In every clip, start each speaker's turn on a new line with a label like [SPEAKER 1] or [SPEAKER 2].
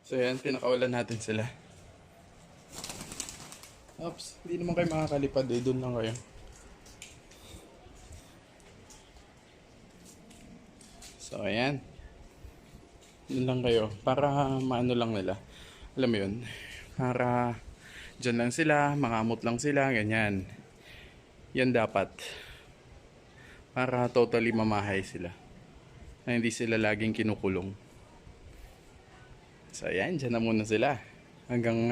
[SPEAKER 1] So yan, pinakawalan natin sila. Oops, hindi naman kayo makakalipad eh, doon lang kayo. So ayan. Doon lang kayo, para maano lang nila. Alam mo yun, para dyan lang sila, mangamot lang sila, ganyan. Yan dapat. Para totally mamahay sila. Na hindi sila laging kinukulong. So ayan, dyan na muna sila. Hanggang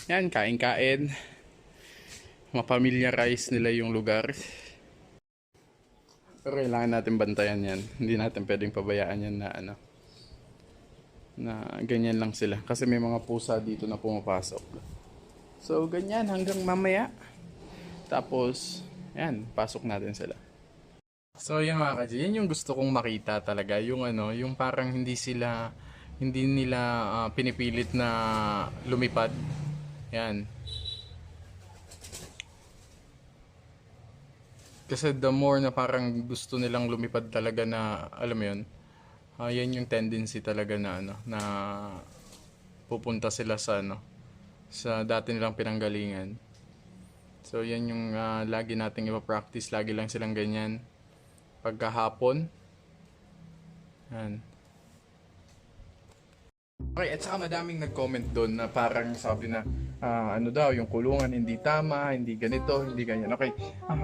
[SPEAKER 1] yan, kain-kain. Ma-familiarize nila yung lugar. Pero kailangan natin bantayan yan. Hindi natin pwedeng pabayaan yan na na ganyan lang sila. Kasi may mga pusa dito na pumapasok. So ganyan hanggang mamaya. Tapos, yan, pasok natin sila. So yung mga kaji, yan yung gusto kong makita talaga. Yung yung parang hindi nila pinipilit na lumipad. Yan. Kasi the more na parang gusto nilang lumipad talaga na, alam mo yun, yan yung tendency talaga na na pupunta sila sa sa dati nilang pinanggalingan. So yan yung lagi nating ipa-practice, lagi lang silang ganyan. Pagkahapon. Yan. Okay, at saka madaming nag-comment doon na parang sabi na daw, yung kulungan hindi tama, hindi ganito, hindi ganyan. Okay,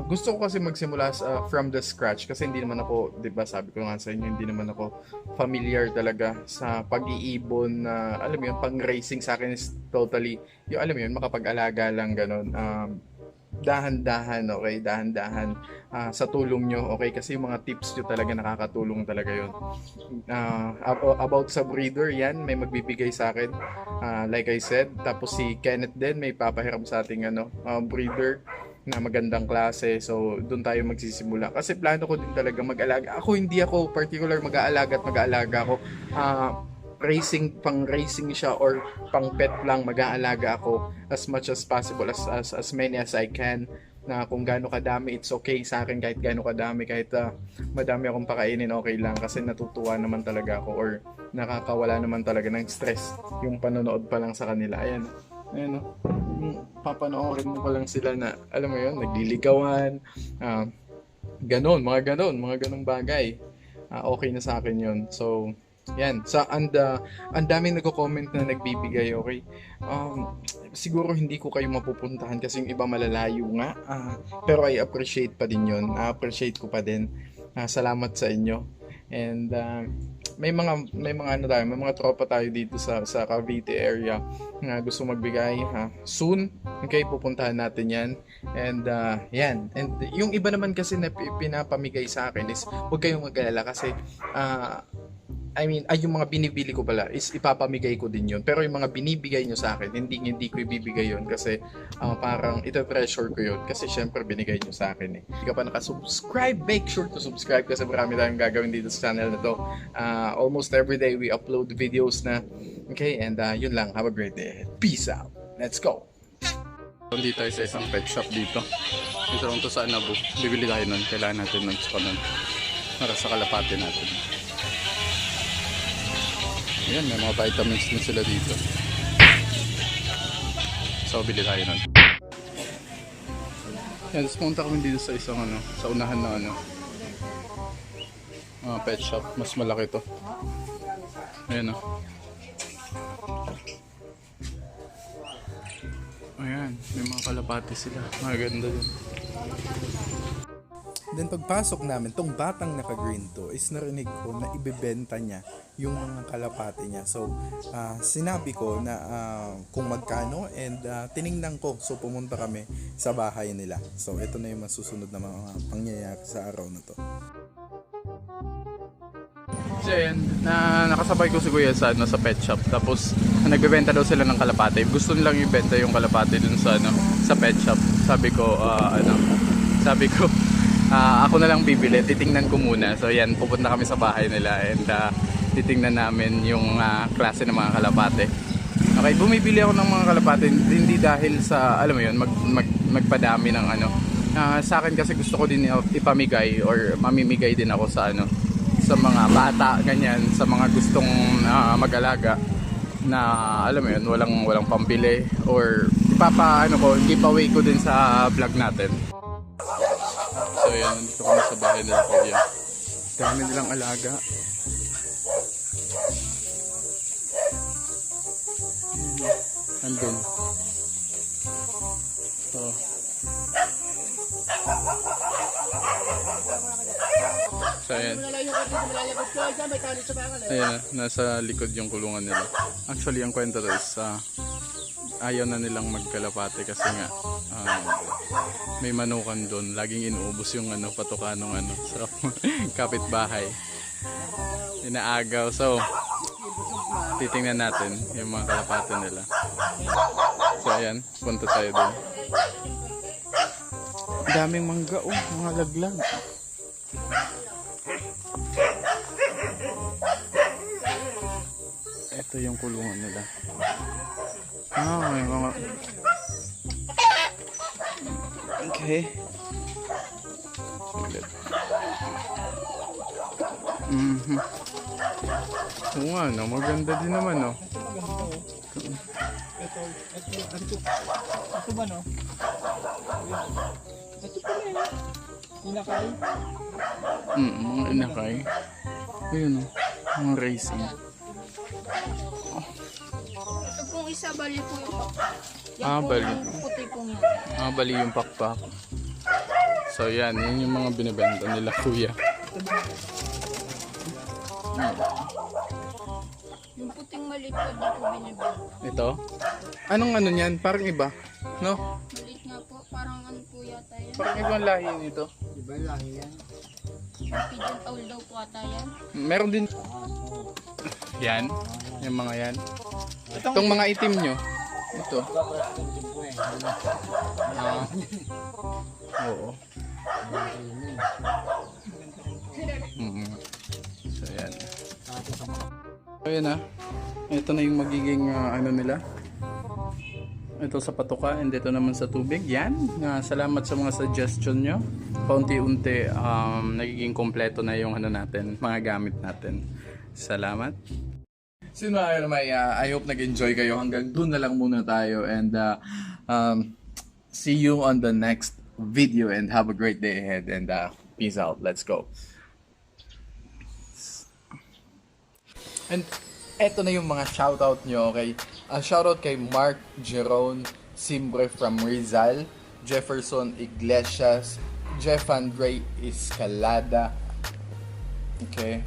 [SPEAKER 1] gusto ko kasi magsimula from the scratch kasi hindi naman ako, di ba sabi ko nga sa inyo, hindi naman ako familiar talaga sa pag-iibon na, alam mo yun, pang-racing sa akin is totally, yung alam mo yun, makapag-alaga lang ganun. Dahan-dahan, okay, dahan-dahan sa tulong nyo, okay, kasi yung mga tips nyo talaga nakakatulong talaga yun. About sa breeder, yan, may magbibigay sa akin, like I said, tapos si Kenneth din, may papahiram sa ating breeder na magandang klase, so doon tayo magsisimula, kasi plano ko din talaga mag-alaga. Hindi ako particular mag-aalaga at mag-aalaga ako, pang racing siya or pang pet lang, mag-aalaga ako as much as possible, as many as I can, na kung gaano kadami it's okay sa akin, kahit gaano kadami, kahit madami akong pakainin okay lang, kasi natutuwa naman talaga ako or nakakawala naman talaga ng stress yung panonood pa lang sa kanila. Ayan papanoorin mo pa lang sila na, alam mo yun, nagliligawan, mga ganong bagay, okay na sa akin yun. So yan, ang daming nagko-comment na nagbibigay, okay? Siguro hindi ko kayo mapupuntahan kasi yung iba malalayo nga, pero I appreciate pa din yun. Appreciate ko pa din. Salamat sa inyo. And may mga tropa tayo dito sa Cavite area na gusto magbigay soon. Okay, pupuntahan natin yan. And yan. And yung iba naman kasi na pinapamigay sa akin is huwag kayong mag-alala kasi yung mga binibili ko pala is ipapamigay ko din yun. Pero yung mga binibigay nyo sa akin, hindi ko ibibigay yun kasi parang ito-pressure ko yun. Kasi syempre binigay nyo sa akin eh. Hindi ka pa nakasubscribe, make sure to subscribe kasi marami tayong gagawin dito sa channel na to. Almost every day we upload videos na. Okay, and yun lang. Have a great day. Peace out. Let's go! Nandito tayo sa isang pet shop dito. Dito lang to sa Anabu. Bibili tayo nun. Kailangan natin nun sa kanon. Para sa kalapati natin. Ayan, may mga vitamins na sila dito. So, bili tayo nun. Ayan, tapos pumunta kami dito sa isang sa unahan na pet shop. Mas malaki to. Ayan Ayan, may mga kalapati sila. Maganda din.
[SPEAKER 2] Then pagpasok namin, tong batang naka-green to is narinig ko na ibebenta niya yung mga kalapati niya. So, sinabi ko na kung magkano and tiningnan ko. So, pumunta kami sa bahay nila. So, ito na yung masusunod na mga pangyayari sa araw na to.
[SPEAKER 1] So yun, nakasabay ko si Kuya sa pet shop. Tapos nagbebenta daw sila ng kalapate. Gusto nilang ibenta yung kalapate dun sa pet shop. Sabi ko ako na lang bibili, titingnan ko muna. So yan, pupunta kami sa bahay nila and titingnan namin yung klase ng mga kalapate. Okay, bumibili ako ng mga kalapate hindi dahil sa, alam mo yun, magpadami ng sa akin kasi gusto ko din ipamigay or mamimigay din ako sa sa mga bata, ganyan, sa mga gustong mag-alaga na, alam mo yun, walang pambili or giveaway ko din sa vlog natin. So yan, nandito kami sa bahay nila Kuya. Dami nilang alaga. Andun. So ayan. Ayan, nasa likod yung kulungan nila. Actually, ang kwento to is ayaw na nilang magkalapate kasi nga may manukan doon. Laging inuubos yung patuka ng sa kapitbahay. Inaagaw. So, titingnan natin yung mga kalapate nila. So ayan, punta tayo doon. Daming mangga, mga laglag. Ito yung kulungan nila. May mga... Okay. Oo nga, maganda din naman, no?
[SPEAKER 3] Ito ba, no? Ito pa rin. Inakay.
[SPEAKER 1] Mga inakay. Ayun, mga racing.
[SPEAKER 4] Ito pong isa, bali po yung
[SPEAKER 1] Bali.
[SPEAKER 4] yung puti pong yan.
[SPEAKER 1] Bali yung pakpak. So yan yung mga binibenta nila Kuya.
[SPEAKER 4] Yung puting maliit po di po binibenta.
[SPEAKER 1] Ito? Anong niyan? Parang iba, no?
[SPEAKER 4] Maliit nga po, parang po yata yan.
[SPEAKER 1] Parang ibang lahi nito.
[SPEAKER 3] Diba lang yan?
[SPEAKER 4] Yung pigeon owl daw po ata yan.
[SPEAKER 1] Meron din. Yan, yung mga yan. Itong mga itim nyo. Ito. Oo. So yan. So yan ito na yung magiging nila. Ito sa patuka and dito naman sa tubig. Yan. Salamat sa mga suggestion nyo. Paunti-unti nagiging kompleto na yung natin, mga gamit natin. Salamat. Sino I hope nag-enjoy kayo. Hanggang doon na lang muna tayo and see you on the next video and have a great day ahead and peace out. Let's go. And eto na yung mga shoutout nyo, okay? Shoutout kay Mark Jerome Simbre from Rizal, Jefferson Iglesias, Jeff Andre Escalada, okay?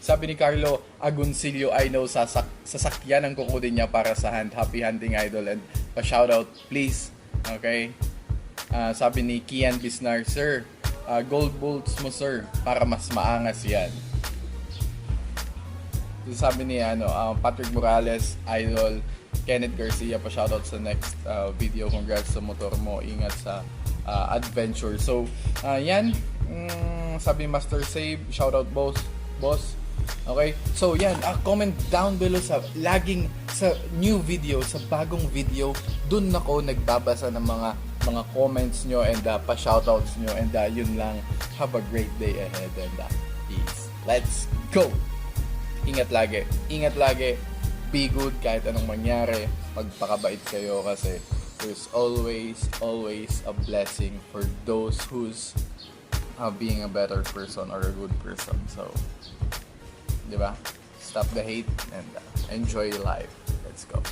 [SPEAKER 1] Sabi ni Carlo Agoncillo, I know sasakyan ang kukunin niya para sa Happy Hunting Idol and pa-shoutout please. Okay? Sabi ni Kian Bisnar, sir, gold bolts mo sir para mas maangas yan. Sabi ni Patrick Morales, Idol, Kenneth Garcia, pa-shoutout sa next video. Congrats sa motor mo, ingat sa adventure. So, yan. Sabi ni Master Save, shoutout boss. Okay? So, yan. Comment down below sa new video, sa bagong video. Dun ako nagbabasa ng mga comments nyo and pa-shoutouts nyo. And yun lang. Have a great day ahead and peace. Let's go! Ingat lagi. Be good kahit anong mangyari. Magpakabait kayo kasi there's always a blessing for those who's being a better person or a good person. So, di ba? Stop the hate and enjoy life. Let's go.